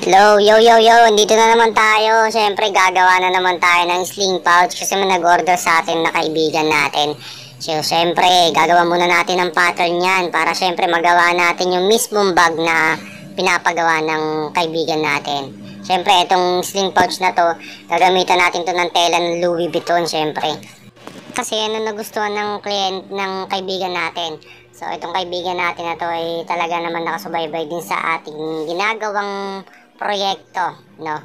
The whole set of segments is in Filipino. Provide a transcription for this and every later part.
Hello, yo, dito na naman tayo. Siyempre, gagawa na naman tayo ng sling pouch kasi may nag-order sa atin na kaibigan natin. So, siyempre, gagawa muna natin ang pattern yan para siyempre magawa natin yung mismong bag na pinapagawa ng kaibigan natin. Siyempre, itong sling pouch na to, gagamitan natin to ng tela ng Louis Vuitton, siyempre. Kasi yan ang nagustuhan ng client ng kaibigan natin. So, itong kaibigan natin na to ay talaga naman nakasubaybay din sa ating ginagawang proyekto, no?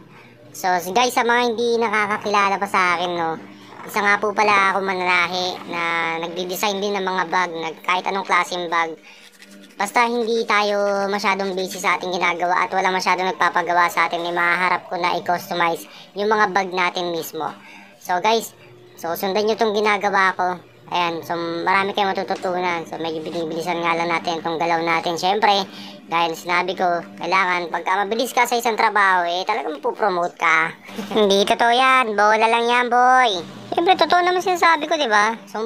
So, guys, sa mga hindi nakakakilala pa sa akin, no? Isa nga po pala ako mananahi na nagdi-design din ng mga bag, kahit anong klaseng bag. Basta hindi tayo masyadong busy sa ating ginagawa at wala masyadong nagpapagawa sa atin, ay mahaharap ko na i-customize yung mga bag natin mismo. So, guys, sundan nyo itong ginagawa ko. Ayan, so marami kayong matututunan. So medyo binibilisan nga lang natin itong galaw natin. Siyempre, dahil sinabi ko, kailangan pagka mabilis ka sa isang trabaho, talagang mapupromote ka. Hindi totoo yan, bola lang yan, boy. Siyempre, totoo naman sinasabi ko, diba? So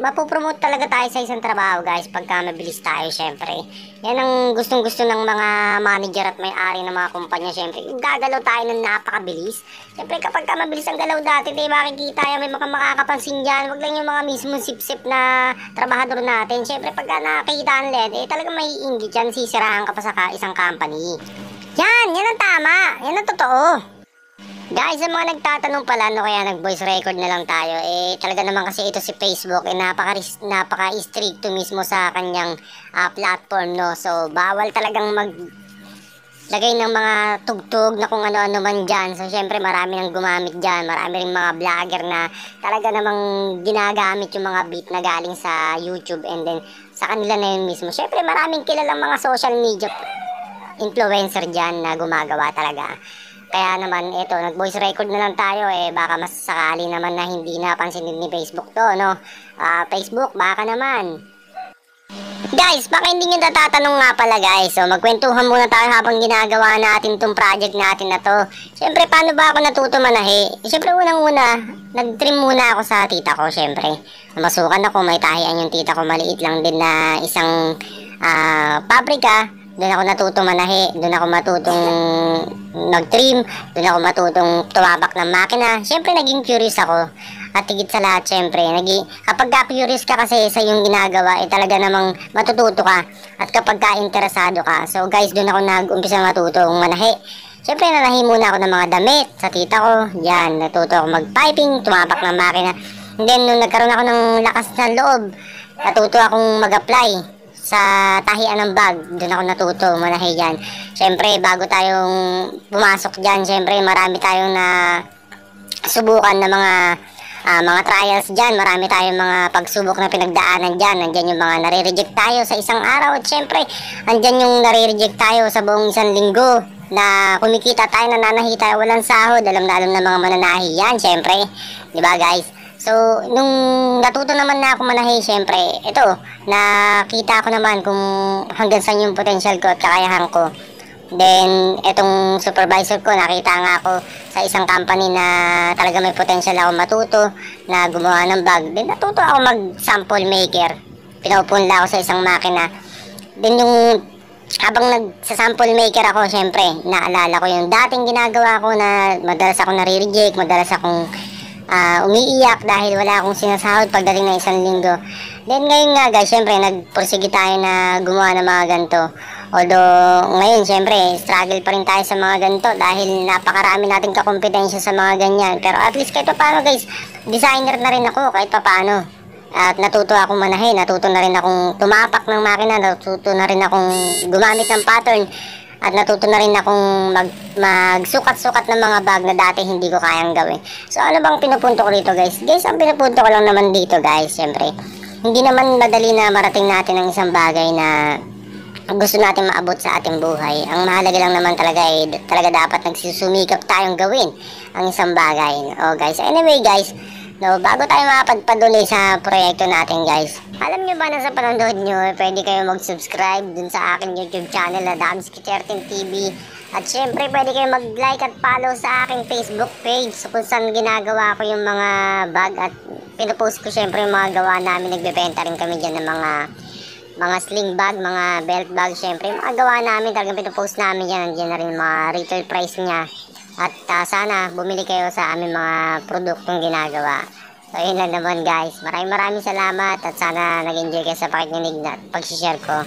mapupromote talaga tayo sa isang trabaho, guys, pagka mabilis tayo, siyempre. Yan ang gustong-gusto ng mga manager at may-ari ng mga kumpanya, siyempre. Gagalaw tayo ng napakabilis. Siyempre, kapag ka mabilis ang galaw dati, makikita yan, may mga makakapansin dyan. Wag lang yung mga mismong sip-sip na trabahador natin. Siyempre, pagka nakakita ang LED, talagang may inggit yan, sisirahan ka pa sa isang company. Yan ang tama. Yan ang totoo. Guys, sa mga nagtatanong pala, no, kaya nag-voice record na lang tayo, talaga naman kasi ito si Facebook, napaka-stricto mismo sa kanyang platform, no. So, bawal talagang maglagay ng mga tugtog na kung ano-ano man dyan. So, syempre, marami nang gumamit dyan. Marami rin mga vlogger na talaga namang ginagamit yung mga beat na galing sa YouTube and then sa kanila na yun mismo. Syempre, maraming kilalang mga social media influencer dyan na gumagawa talaga. Kaya naman, nag-voice record na lang tayo, baka mas sakali naman na hindi napansin ni Facebook to, no? Facebook, baka naman. Guys, baka hindi nyo natatanong nga pala, guys. So, magkwentuhan muna tayo habang ginagawa natin tong project natin na to. Siyempre, paano ba ako natuto manahi? Siyempre, unang-una, nag-trim muna ako sa tita ko, siyempre. Masukan ako, may tahian yung tita ko, maliit lang din na isang pabrika. Doon ako natutong manahi, doon ako matutong mag-trim, doon ako matutong tumabak ng makina. Siyempre, naging curious ako. At higit sa lahat, siyempre, kapag curious ka kasi sa iyong ginagawa, talaga namang matututo ka. At kapag ka-interesado ka. So, guys, doon ako nag-umpisa matutong manahi. Siyempre, nanahi muna ako ng mga damit sa tita ko. Yan, natuto ako mag-piping, tumabak ng makina. And then, nung nagkaroon ako ng lakas ng loob, natuto akong mag-apply sa tahian ng bag. Doon ako natuto manahi dyan. Siyempre, bago tayong pumasok dyan, siyempre, marami tayong na subukan na mga trials dyan. Marami tayong mga pagsubok na pinagdaanan dyan. Nandyan yung mga nare-reject tayo sa isang araw. At siyempre, andyan yung nare-reject tayo sa buong isang linggo na kumikita tayo, nananahi tayo, walang sahod. Alam na mga mananahi yan, siyempre. Diba, guys? So, nung natuto naman na ako manahi, siyempre, nakita ko naman kung hanggang saan yung potential ko at kakayahan ko. Then, itong supervisor ko, nakita nga ako sa isang company na talaga may potential ako matuto na gumawa ng bag. Then, natuto ako mag-sample maker. Pinaupunla ako sa isang makina. Then, habang nagsa-sample maker ako, siyempre, naalala ko yung dating ginagawa ko na madalas ako nare-reject, madalas akong umiiyak dahil wala akong sinasahod pagdating na isang linggo. Then ngayon nga, guys, syempre nagpursige tayo na gumawa ng mga ganito. Although ngayon syempre struggle pa rin tayo sa mga ganito dahil napakarami nating kakompetensya sa mga ganyan. Pero at least kahit paano, guys, designer na rin ako kahit paano. At natuto akong manahi, natuto na rin akong tumapak ng makina, natuto na rin akong gumamit ng pattern. At natuto na rin akong magsukat-sukat ng mga bag na dati hindi ko kayang gawin. So, ano bang pinupunto ko dito, guys? Guys, ang pinupunto ko lang naman dito, guys, siyempre, hindi naman madali na marating natin ang isang bagay na gusto natin maabot sa ating buhay. Ang mahalaga lang naman talaga talaga dapat nagsusumikap tayong gawin ang isang bagay. Oh, guys. Anyway, guys, no, bago tayo makapadpatuloy sa proyekto natin, guys, alam nyo ba na sa panonood nyo, pwede kayo mag-subscribe dun sa aking YouTube channel na Damski13 TV. At syempre, pwede kayo mag-like at follow sa aking Facebook page kung saan ginagawa ko yung mga bag at pinupost ko syempre yung mga gawa namin. Nagbebenta rin kami dyan ng mga mga sling bag, mga belt bag, syempre makagawa namin, talagang pinopost namin yan, nandiyan na rin mga retail price niya. At sana bumili kayo sa aming mga produktong ginagawa. So yun lang naman guys, maraming salamat at sana nag-enjoy kayo sa pakikinig at pag-share ko.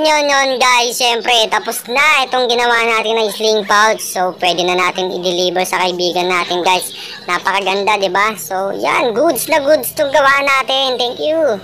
Yun guys, syempre tapos na itong ginawa natin na sling pouch. So pwede na natin i-deliver sa kaibigan natin guys. Napakaganda, 'di ba? So yan, goods na goods 'tong gawa natin. Thank you.